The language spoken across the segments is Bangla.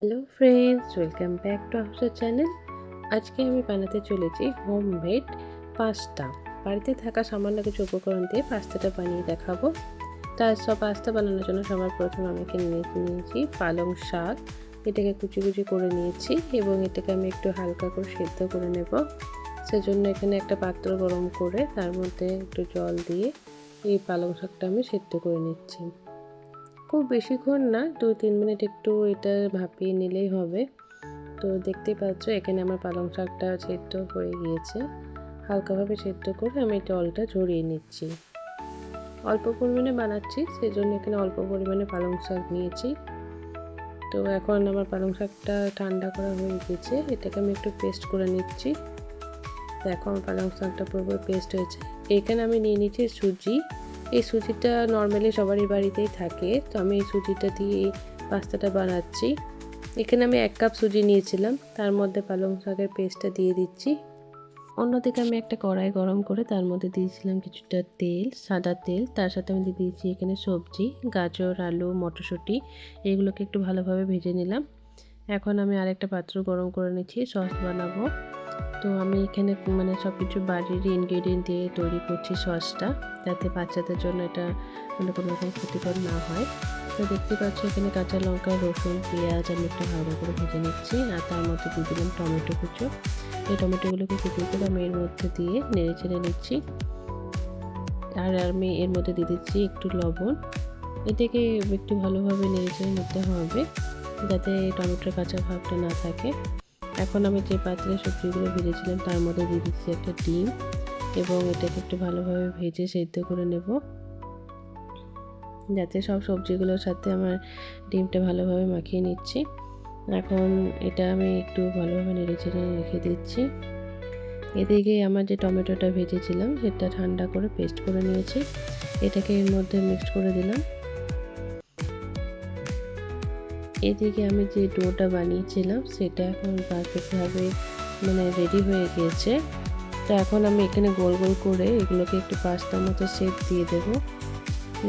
Hello friends, welcome back to our channel. আজকে আমি বানাতে চলেছি হোমমেড পাস্তা। বাড়িতে থাকা সামান্য কিছু উপকরণ দিয়ে পাস্তাটা বানিয়ে দেখাবো। পাস্তা বানানোর জন্য সবার প্রথমে আমি এখানে নিয়েছি পালং শাক। এটাকে কুচি কুচি করে নিয়েছি এবং এটাকে আমি একটু হালকা করে সেদ্ধ করে নেব। সেজন্য এখানে একটা পাত্র গরম করে তার মধ্যে একটু জল দিয়ে এই পালং শাকটা আমি সেদ্ধ করে নিচ্ছি। খুব বেশিক্ষণ না, 2-3 মিনিট একটু এটা ভাপিয়ে নিলেই হবে। তো দেখতেই পাচ্ছ এখানে আমার পালং শাকটা সেদ্ধ হয়ে গিয়েছে। হালকাভাবে সেদ্ধ করে আমি জলটা ঝরিয়ে নিচ্ছি। অল্প পরিমাণে বানাচ্ছি, সেজন্য এখানে অল্প পরিমাণে পালং শাক নিয়েছি। তো এখন আমার পালং শাকটা ঠান্ডা করা হয়ে গেছে, এটাকে আমি একটু পেস্ট করে নিচ্ছি। দেখো আমার পালং শাকটা পুরোপুরি পেস্ট হয়েছে। এখানে আমি নিয়ে নিচ্ছি সুজি। এই সুজিটা নর্মালি সবারই বাড়িতেই থাকে, তো আমি এই সুজিটা দিয়ে পাস্তাটা বানাচ্ছি। এখানে আমি 1 কাপ সুজি নিয়েছিলাম, তার মধ্যে পালং শাকের পেস্টটা দিয়ে দিচ্ছি। অন্যদিকে আমি একটা কড়াই গরম করে তার মধ্যে দিয়েছিলাম কিছুটা তেল, সাদা তেল। তার সাথে আমি দিয়ে দিয়েছি এখানে সবজি, গাজর, আলু, মটরশুঁটি। এগুলোকে একটু ভালোভাবে ভেজে নিলাম। এখন আমি আরেকটা পাত্র গরম করে নিচ্ছি, সস বানাবো। তো আমি এখানে সব কিছু বাড়ির ইনগ্রেডিয়েন্ট দিয়ে তৈরি করছি সসটা, যাতে বাচ্চাদের জন্য এটা কোনো রকম ক্ষতিকর না হয়। তো দেখতে পাচ্ছি এখানে কাঁচা লঙ্কা, রসুন, পেঁয়াজ আমি একটু হালকা করে ভেজে নিচ্ছি। আর তার মধ্যে দিয়ে দিলাম টমেটো কুচো। এই টমেটোগুলোকে কুচি করে আমি এর মধ্যে দিয়ে নেড়ে চেড়ে নিচ্ছি। আর আমি এর মধ্যে দিয়ে দিচ্ছি একটু লবণ। এটাকে একটু ভালোভাবে নেড়ে চেড়ে নিতে হবে, যাতে টমেটোর কাঁচা ভাবটা না থাকে। এখন আমি যে পাত্রে সবজিগুলো ভেজেছিলাম তার মধ্যে দিয়ে দিচ্ছি একটা ডিম এবং এটাকে একটু ভালোভাবে ভেজে সেদ্ধ করে নেব, যাতে সব সবজিগুলোর সাথে আমার ডিমটা ভালোভাবে মাখিয়ে নিচ্ছি। এখন এটা আমি একটু ভালোভাবে নেড়ে চেড়ে রেখে দিচ্ছি। এদিকে আমার যে টমেটোটা ভেজেছিলাম সেটা ঠান্ডা করে পেস্ট করে নিয়েছি, এটাকে এর মধ্যে মিক্সড করে দিলাম। এদিকে আমি যে ডোটা বানিয়েছিলাম সেটা এখন পারফেক্টভাবে রেডি হয়ে গিয়েছে। তো এখন আমি এখানে গোল গোল করে এগুলোকে একটু পাস্তার মতো শেপ দিয়ে দেব।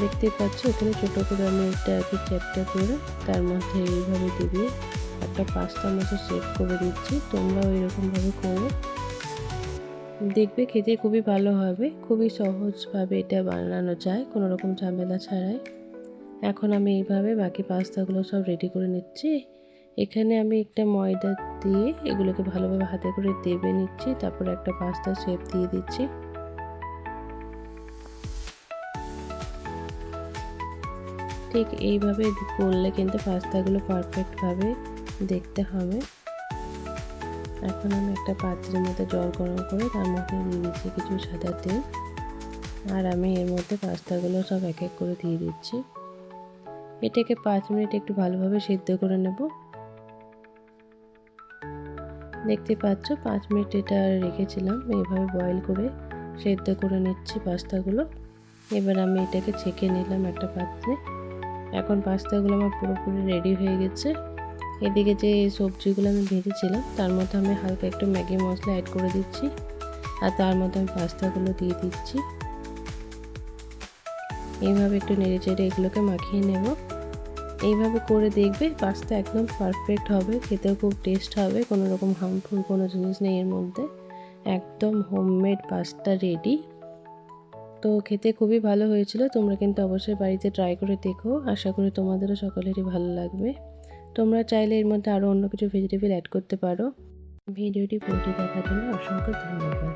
দেখতেই পাচ্ছ এখানে ছোটো করে আমি এটাকে চ্যাপটা করে তার মধ্যে এইভাবে দিয়ে একটা পাস্তার মতো শেপ করে দিচ্ছি। তোমরাও এরকমভাবে করো, দেখবে খেতে খুবই ভালো হবে। খুবই সহজভাবে এটা বানানো যায়, কোনো রকম ঝামেলা ছাড়াই। এখন আমি এইভাবে বাকি পাস্তাগুলো সব রেডি করে নিচ্ছি। এখানে আমি একটা ময়দা দিয়ে এগুলোকে ভালোভাবে হাতে করে দেবে নিচ্ছি, তারপর একটা পাস্তা শেপ দিয়ে দিচ্ছি। ঠিক এইভাবে করলে কিন্তু পাস্তাগুলো পারফেক্টভাবে দেখতে হবে। এখন আমি একটা পাত্রের মধ্যে জল গরম করে তার মধ্যে দিয়ে দিচ্ছি কিছু সাদা তেল। আর আমি এর মধ্যে পাস্তাগুলো সব এক এক করে দিয়ে দিচ্ছি। এটাকে 5 মিনিট একটু ভালোভাবে সিদ্ধ করে নেব। দেখতে পাচ্ছ 5 মিনিট এটা রেখেছিলাম, এইভাবে বয়েল করে সেদ্ধ করে নিচ্ছি পাস্তাগুলো। এবার আমি এটাকে ছেঁকে নিলাম একটা পাত্রে। এখন পাস্তাগুলো আমার পুরোপুরি রেডি হয়ে গেছে। এদিকে যে সবজিগুলো আমি ভেজেছিলাম তার মধ্যে আমি হালকা একটু ম্যাগি মশলা অ্যাড করে দিচ্ছি, আর তার মধ্যে আমি পাস্তাগুলো দিয়ে দিচ্ছি। এইভাবে একটু নেড়ে চেড়ে এগুলোকে মাখিয়ে নেব। এইভাবে করে দেখবে পাস্তা একদম পারফেক্ট হবে, খেতেও খুব টেস্ট হবে, কোনো রকম হার্মফুল কোনো জিনিস নেই এর মধ্যে। একদম হোমমেড পাস্তা রেডি। তো খেতে খুবই ভালো হয়েছিল, তোমরা কিন্তু অবশ্যই বাড়িতে ট্রাই করে দেখো। আশা করি তোমাদেরও সকলেরই ভালো লাগবে। তোমরা চাইলে এর মধ্যে আরও অন্য কিছু ভেজিটেবল অ্যাড করতে পারো। ভিডিওটি পুরোটি দেখার জন্য অসংখ্য ধন্যবাদ।